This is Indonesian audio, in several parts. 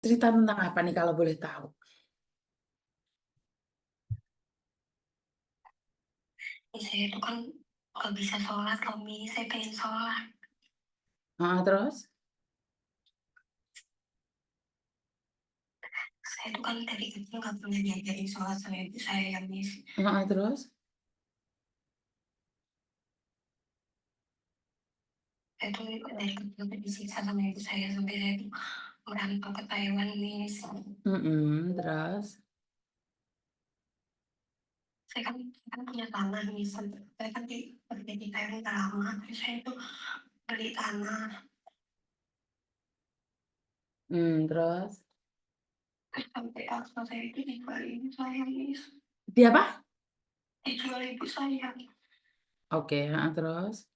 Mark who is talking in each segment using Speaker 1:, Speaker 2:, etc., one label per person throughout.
Speaker 1: Cerita tentang apa nih kalau boleh tahu?
Speaker 2: Saya itu kan nggak bisa sholat loh, Mi. Saya pengen sholat.
Speaker 1: Terus?
Speaker 2: Saya itu kan dari kecil nggak pernah diajarin sholat sama ibu saya ya, Miss.
Speaker 1: Terus?
Speaker 2: Saya tuh dari kecil tuh disiksa sama ibu saya sampai saya tuh merantau ke Taiwan, Miss.
Speaker 1: Terus?
Speaker 2: Saya kan punya tanah, Miss. Saya kan kerja di Taiwan udah lama. Terus saya tuh beli tanah.
Speaker 1: Terus?
Speaker 2: Terus sampai asal saya itu dijual ibu saya, Miss.
Speaker 1: Dia apa?
Speaker 2: Dijual ibu saya.
Speaker 1: Oke, terus?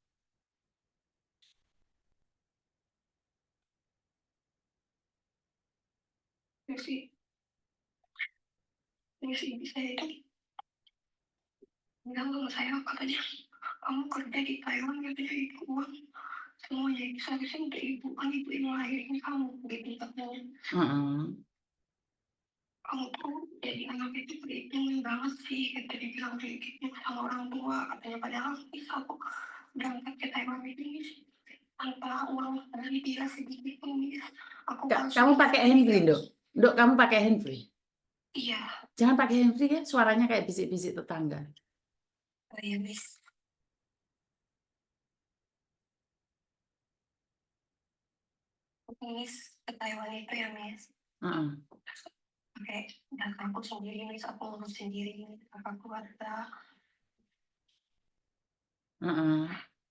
Speaker 2: Terus sih, terus ibu saya itu bilang sama saya, katanya kamu kerja di Taiwan, katanya itu uang semuanya itu seharusnya untuk ibu, kan ibu yang ngelahirin kamu gitu katanya.
Speaker 1: Heeh.
Speaker 2: Kamu tuh jadi anak itu berhitung banget sih, kata dia bilang kayak gitu sama orang tua katanya. Padahal bisa aku berangkat ke Taiwan itu tanpa uang dari dia sedikit pun, Miss. Aku harus
Speaker 1: Kamu
Speaker 2: minta
Speaker 1: pakai
Speaker 2: dari
Speaker 1: handphone,
Speaker 2: dia.
Speaker 1: Dok? Dok, kamu pakai handphone?
Speaker 2: Iya.
Speaker 1: Jangan pakai handphone ya, suaranya kayak bisik-bisik tetangga.
Speaker 2: Oh iya, Miss. Miss ke Taiwan itu ya, Miss.
Speaker 1: Heeh.
Speaker 2: Oke, dan aku sendiri, Miss. Aku ngurus sendiri, kakak keluarga.
Speaker 1: Heeh.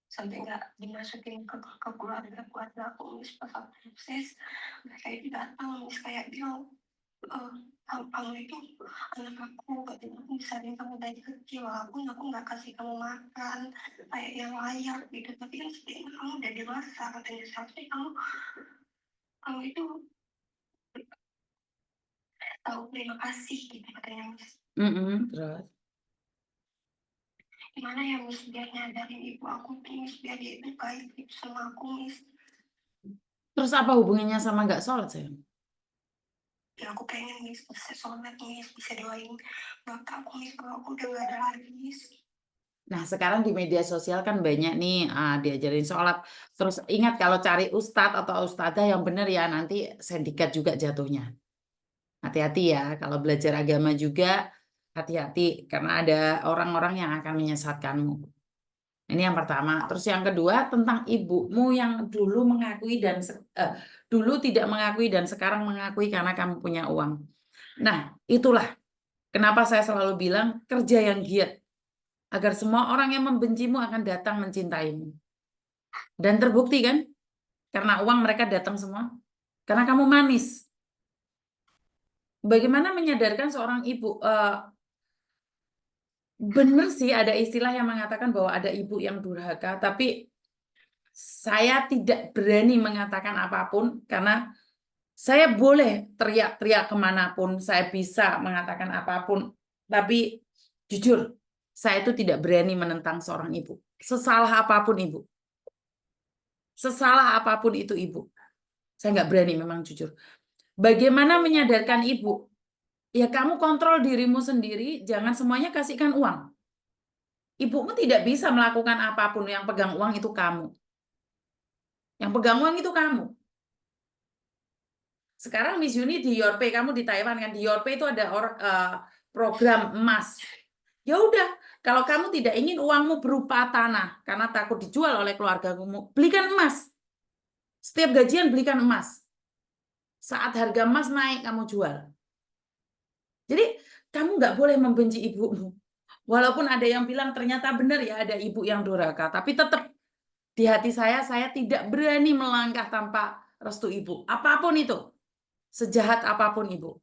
Speaker 2: Sampai nggak dimasukin ke keluarga aku, Miss. Pas aku sukses, mereka itu datang, Miss, kayak bilang, kamu itu anak aku, katanya aku besarin kamu dari kecil, walaupun aku nggak kasih kamu makan kayak yang layak gitu, tapi kan setidaknya kamu udah dewasa, katanya. Seharusnya kamu itu tahu terima kasih gitu, katanya, Miss.
Speaker 1: Terus?
Speaker 2: Gimana ya, Miss, biar nyadarin ibu aku tuh, Miss, biar dia itu baik gitu sama aku, Miss.
Speaker 1: Terus apa hubungannya sama nggak sholat, sayang?
Speaker 2: Ya aku pengen, Miss, bisa sholat, Miss, bisa doain bapakku, Miss, kalau aku udah gak ada lagi, Miss.
Speaker 1: Nah, sekarang di media sosial kan banyak nih diajarin sholat. Terus ingat kalau cari ustadz atau ustadzah yang benar ya, nanti sindikat juga jatuhnya. Hati-hati ya, kalau belajar agama juga hati-hati karena ada orang-orang yang akan menyesatkanmu. Ini yang pertama. Terus yang kedua tentang ibumu yang dulu mengakui dan dulu tidak mengakui dan sekarang mengakui karena kamu punya uang. Nah, itulah kenapa saya selalu bilang kerja yang giat agar semua orang yang membencimu akan datang mencintaimu. Dan terbukti kan? Karena uang mereka datang semua. Karena kamu manis. Bagaimana menyadarkan seorang ibu? Benar sih ada istilah yang mengatakan bahwa ada ibu yang durhaka, tapi saya tidak berani mengatakan apapun karena saya boleh teriak-teriak kemanapun, saya bisa mengatakan apapun, tapi jujur, saya itu tidak berani menentang seorang ibu. Sesalah apapun ibu, sesalah apapun itu ibu, saya nggak berani memang jujur. Bagaimana menyadarkan ibu? Ya kamu kontrol dirimu sendiri, jangan semuanya kasihkan uang. Ibumu tidak bisa melakukan apapun, yang pegang uang itu kamu. Yang pegang uang itu kamu. Sekarang Miss Yuni di Yorpay, kamu di Taiwan kan, di Yorpay itu ada program emas. Ya udah, kalau kamu tidak ingin uangmu berupa tanah karena takut dijual oleh keluargamu, belikan emas. Setiap gajian belikan emas. Saat harga emas naik, kamu jual. Jadi kamu nggak boleh membenci ibumu. Walaupun ada yang bilang ternyata benar ya ada ibu yang durhaka, tapi tetap di hati saya tidak berani melangkah tanpa restu ibu. Apapun itu, sejahat apapun ibu.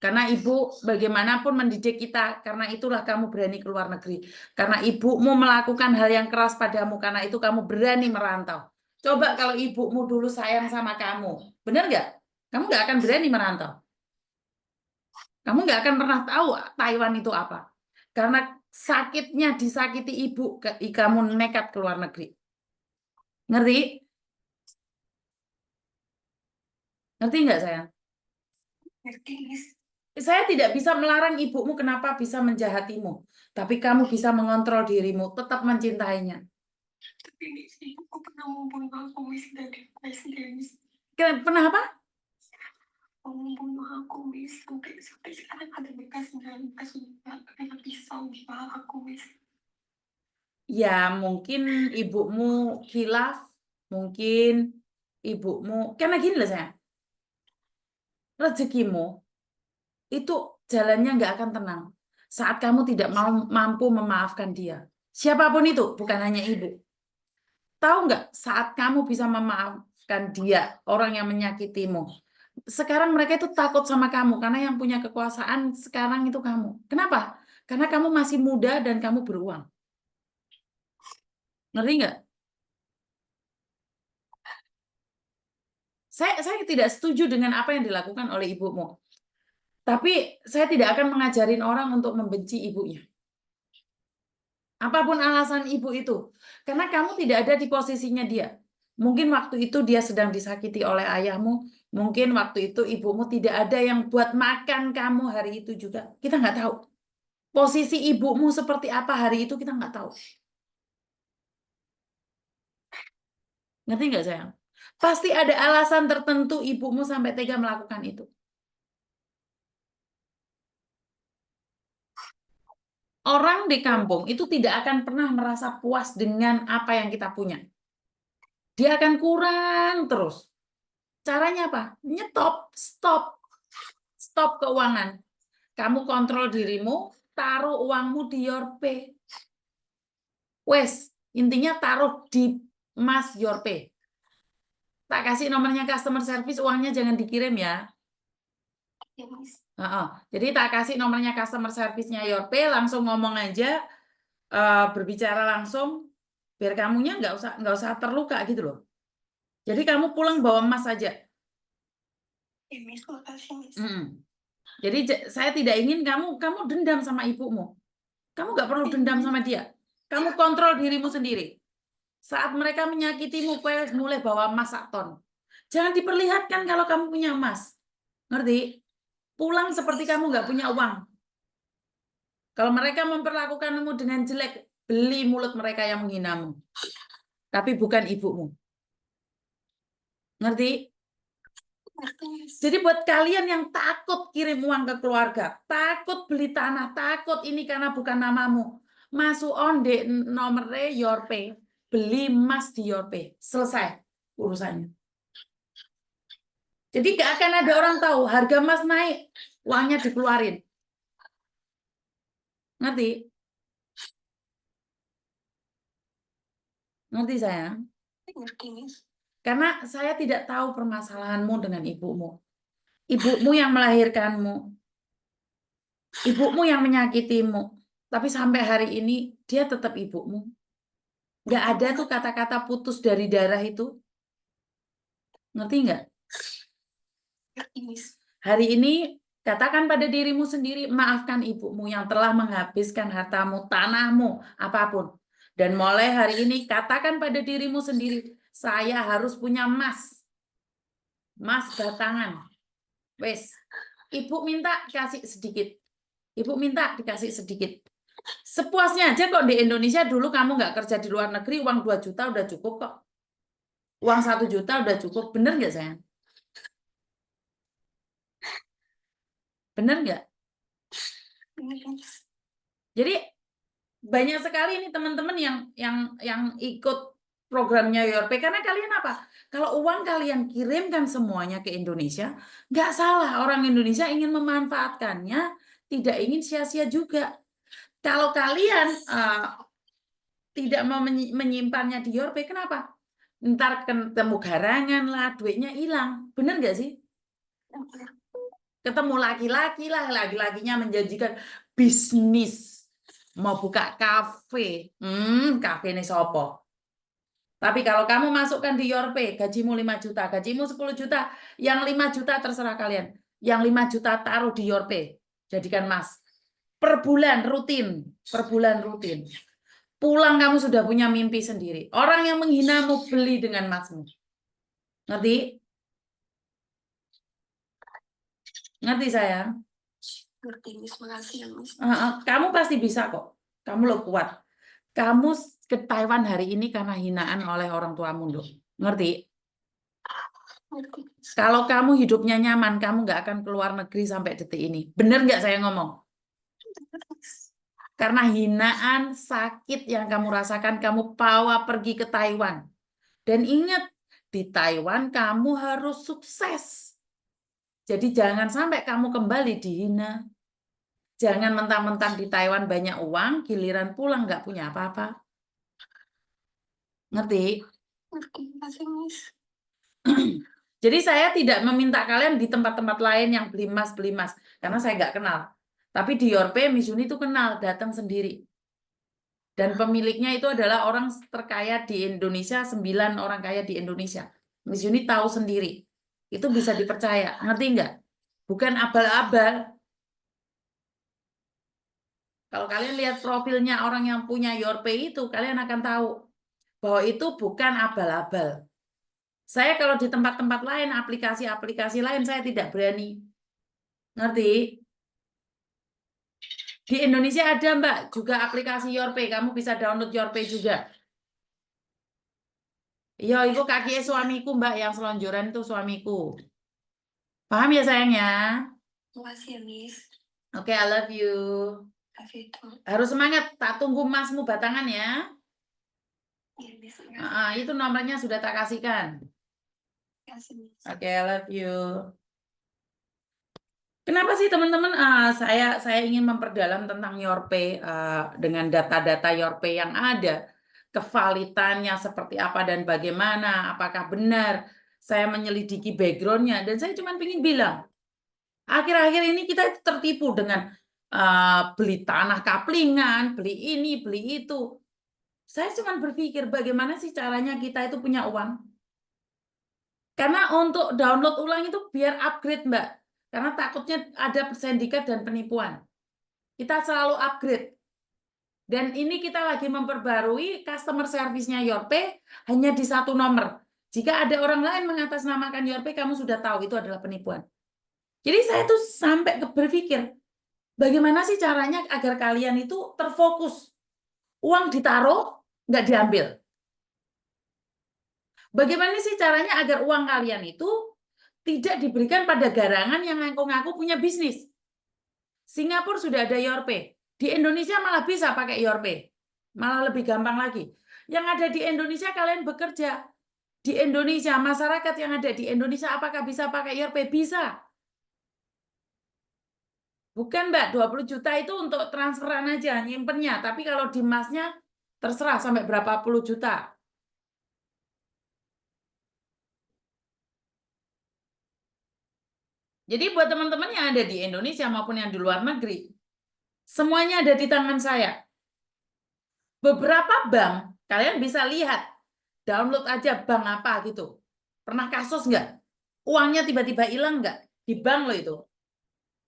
Speaker 1: Karena ibu bagaimanapun mendidik kita, karena itulah kamu berani keluar negeri. Karena ibumu melakukan hal yang keras padamu, karena itu kamu berani merantau. Coba kalau ibumu dulu sayang sama kamu, benar nggak? Kamu nggak akan berani merantau. Kamu nggak akan pernah tahu Taiwan itu apa. Karena sakitnya disakiti ibu, kamu nekat keluar negeri. Ngerti? Ngerti nggak sayang?
Speaker 2: Ngerti, Miss?
Speaker 1: Saya tidak bisa melarang ibumu kenapa bisa menjahatimu, tapi kamu bisa mengontrol dirimu, tetap mencintainya.
Speaker 2: Tapi Miss, ibuku pernah membunuh aku, Miss, dari SD, Miss.
Speaker 1: Pernah apa?
Speaker 2: Mau membunuh aku, Miss. Sampai sekarang ada bekas luka, kayak pisau di paha aku, Miss.
Speaker 1: Ya, mungkin ibumu khilaf, mungkin ibumu, karena gini loh sayang, rezekimu itu jalannya nggak akan tenang saat kamu tidak mau mampu memaafkan dia. Siapapun itu, bukan hanya ibu. Tahu nggak, saat kamu bisa memaafkan dia, orang yang menyakitimu, sekarang mereka itu takut sama kamu, karena yang punya kekuasaan sekarang itu kamu. Kenapa? Karena kamu masih muda dan kamu beruang. Ngerti nggak? Saya tidak setuju dengan apa yang dilakukan oleh ibumu. Tapi saya tidak akan mengajarin orang untuk membenci ibunya. Apapun alasan ibu itu. Karena kamu tidak ada di posisinya dia. Mungkin waktu itu dia sedang disakiti oleh ayahmu. Mungkin waktu itu ibumu tidak ada yang buat makan kamu hari itu juga. Kita nggak tahu. Posisi ibumu seperti apa hari itu kita nggak tahu. Ngerti nggak sayang? Pasti ada alasan tertentu ibumu sampai tega melakukan itu. Orang di kampung itu tidak akan pernah merasa puas dengan apa yang kita punya. Dia akan kurang terus. Caranya apa? Nyetop, stop keuangan. Kamu kontrol dirimu, taruh uangmu di Yorpay. Wes, intinya taruh di Mas Yorpay. Tak kasih nomornya customer service, uangnya jangan dikirim ya.
Speaker 2: Ya, Miss.
Speaker 1: Jadi tak kasih nomornya customer service-nya Yorpay, langsung ngomong aja, berbicara langsung, biar kamunya nggak usah terluka gitu loh. Jadi kamu pulang bawa emas saja.
Speaker 2: Ya, Miss, makasih, Miss.
Speaker 1: Jadi saya tidak ingin kamu dendam sama ibumu. Kamu nggak perlu dendam sama dia. Kamu kontrol dirimu sendiri. Saat mereka menyakitimu, mulai bawa emas sak ton. Jangan diperlihatkan kalau kamu punya emas. Ngerti? Pulang seperti kamu nggak punya uang. Kalau mereka memperlakukanmu dengan jelek, beli mulut mereka yang menghinamu. Tapi bukan ibumu. Ngerti?
Speaker 2: Ngerti, Miss.
Speaker 1: Jadi buat kalian yang takut kirim uang ke keluarga, takut beli tanah, takut ini karena bukan namamu, masuk on di nomornya Yorpay, beli emas di Yorpay, selesai urusannya. Jadi gak akan ada orang tahu harga emas naik, uangnya dikeluarin. Ngerti? Ngerti sayang?
Speaker 2: Ngerti, Miss.
Speaker 1: Karena saya tidak tahu permasalahanmu dengan ibumu. Ibumu yang melahirkanmu, ibumu yang menyakitimu, tapi sampai hari ini dia tetap ibumu. Nggak ada tuh kata-kata putus dari darah itu. Ngerti nggak?
Speaker 2: Ngerti, Miss.
Speaker 1: Hari ini katakan pada dirimu sendiri, maafkan ibumu yang telah menghabiskan hartamu, tanahmu, apapun. Dan mulai hari ini katakan pada dirimu sendiri, saya harus punya emas. Emas batangan. Wes, ibu minta kasih sedikit. Ibu minta dikasih sedikit. Sepuasnya aja kok di Indonesia dulu kamu nggak kerja di luar negeri, uang 2 juta udah cukup kok. Uang 1 juta udah cukup. Bener nggak sayang? Bener nggak?
Speaker 2: Bener, Miss.
Speaker 1: Jadi banyak sekali ini teman-teman yang ikut programnya Yorpay karena kalian apa? Kalau uang kalian kirimkan semuanya ke Indonesia, nggak salah, orang Indonesia ingin memanfaatkannya, tidak ingin sia-sia juga. Kalau kalian tidak mau menyimpannya di Yorpay, kenapa? Ntar ketemu garangan lah, duitnya hilang. Bener nggak sih?
Speaker 2: Bener.
Speaker 1: Ketemu laki-laki lah, laki-lakinya menjanjikan bisnis, mau buka kafe. Kafe ini sopo. Tapi kalau kamu masukkan di Yorpay, gajimu 5 juta, gajimu 10 juta, yang 5 juta terserah kalian. Yang 5 juta taruh di Yorpay, jadikan mas. Per bulan rutin, per bulan rutin. Pulang kamu sudah punya mimpi sendiri. Orang yang menghinamu beli dengan masmu. Ngerti? Ngerti sayang?
Speaker 2: Ngerti, Miss. Makasih ya, Miss.
Speaker 1: Kamu pasti bisa kok. Kamu lo kuat. Kamu ke Taiwan hari ini karena hinaan oleh orang tuamu, loh. Ngerti?
Speaker 2: Ngerti, Miss.
Speaker 1: Kalau kamu hidupnya nyaman, kamu nggak akan keluar negeri sampai detik ini. Bener nggak saya ngomong? Karena hinaan, sakit yang kamu rasakan, kamu bawa pergi ke Taiwan. Dan ingat, di Taiwan kamu harus sukses. Jadi jangan sampai kamu kembali dihina. Jangan mentang-mentang di Taiwan banyak uang, giliran pulang nggak punya apa-apa. Ngerti?
Speaker 2: Ngerti, makasih, Miss.
Speaker 1: Jadi saya tidak meminta kalian di tempat-tempat lain yang beli emas, karena saya nggak kenal. Tapi di Yorpe, Miss Yuni itu kenal, datang sendiri. Dan pemiliknya itu adalah orang terkaya di Indonesia, 9 orang kaya di Indonesia. Miss Yuni tahu sendiri. Itu bisa dipercaya, ngerti nggak? Bukan abal-abal. Kalau kalian lihat profilnya orang yang punya Yorpe itu, kalian akan tahu bahwa itu bukan abal-abal. Saya kalau di tempat-tempat lain, aplikasi-aplikasi lain, saya tidak berani. Ngerti? Di Indonesia ada, Mbak, juga aplikasi Yorpe. Kamu bisa download Yorpe juga. Iya, itu kaki suamiku, Mbak, yang selonjoran itu suamiku. Paham ya, sayangnya?
Speaker 2: Makasih ya, Miss.
Speaker 1: Oke, I love you.
Speaker 2: Love you too.
Speaker 1: Harus semangat. Tak tunggu emasmu batangan ya.
Speaker 2: Iya, Miss. Makasih.
Speaker 1: Itu nomornya sudah tak kasihkan.
Speaker 2: Makasih, Miss.
Speaker 1: Oke, I love you. Kenapa sih teman-teman saya ingin memperdalam tentang Yorpe dengan data-data Yorpe yang ada, kevalitannya seperti apa dan bagaimana, apakah benar, saya menyelidiki backgroundnya, dan saya cuma ingin bilang, akhir-akhir ini kita tertipu dengan beli tanah kaplingan, beli ini, beli itu. Saya cuma berpikir bagaimana sih caranya kita itu punya uang. Karena untuk download ulang itu biar upgrade, Mbak. Karena takutnya ada sindikat dan penipuan. Kita selalu upgrade. Dan ini kita lagi memperbarui customer service-nya Yorpe hanya di 1 nomor. Jika ada orang lain mengatasnamakan Yorpe, kamu sudah tahu itu adalah penipuan. Jadi saya tuh sampai berpikir, bagaimana sih caranya agar kalian itu terfokus? Uang ditaruh, nggak diambil. Bagaimana sih caranya agar uang kalian itu tidak diberikan pada garangan yang ngaku-ngaku punya bisnis? Singapura sudah ada Yorpe. Di Indonesia malah bisa pakai Yorpe. Malah lebih gampang lagi. Yang ada di Indonesia kalian bekerja. Di Indonesia, masyarakat yang ada di Indonesia apakah bisa pakai Yorpe? Bisa. Bukan, Mbak, 20 juta itu untuk transferan aja, nyimpennya. Tapi kalau di emasnya terserah sampai berapa puluh juta. Jadi buat teman-teman yang ada di Indonesia maupun yang di luar negeri, semuanya ada di tangan saya. Beberapa bank, kalian bisa lihat, download aja bank apa gitu. Pernah kasus nggak? Uangnya tiba-tiba hilang nggak? Di bank loh itu.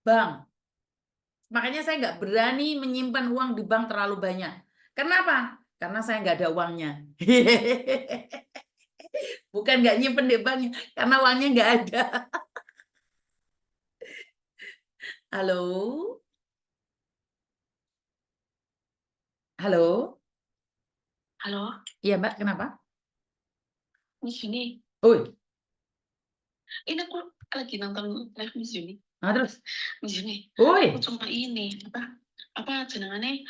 Speaker 1: Bank. Makanya saya nggak berani menyimpan uang di bank terlalu banyak. Kenapa? Karena saya nggak ada uangnya. Bukan nggak nyimpen di bank, karena uangnya nggak ada. Halo? Halo?
Speaker 2: Halo,
Speaker 1: Iya, Mbak, kenapa?
Speaker 2: Miss Yuni.
Speaker 1: Oi,
Speaker 2: Ini aku lagi nonton live Miss Yuni.
Speaker 1: terus?
Speaker 2: Miss Yuni,
Speaker 1: Oi.
Speaker 2: aku cuma ini apa jenengannya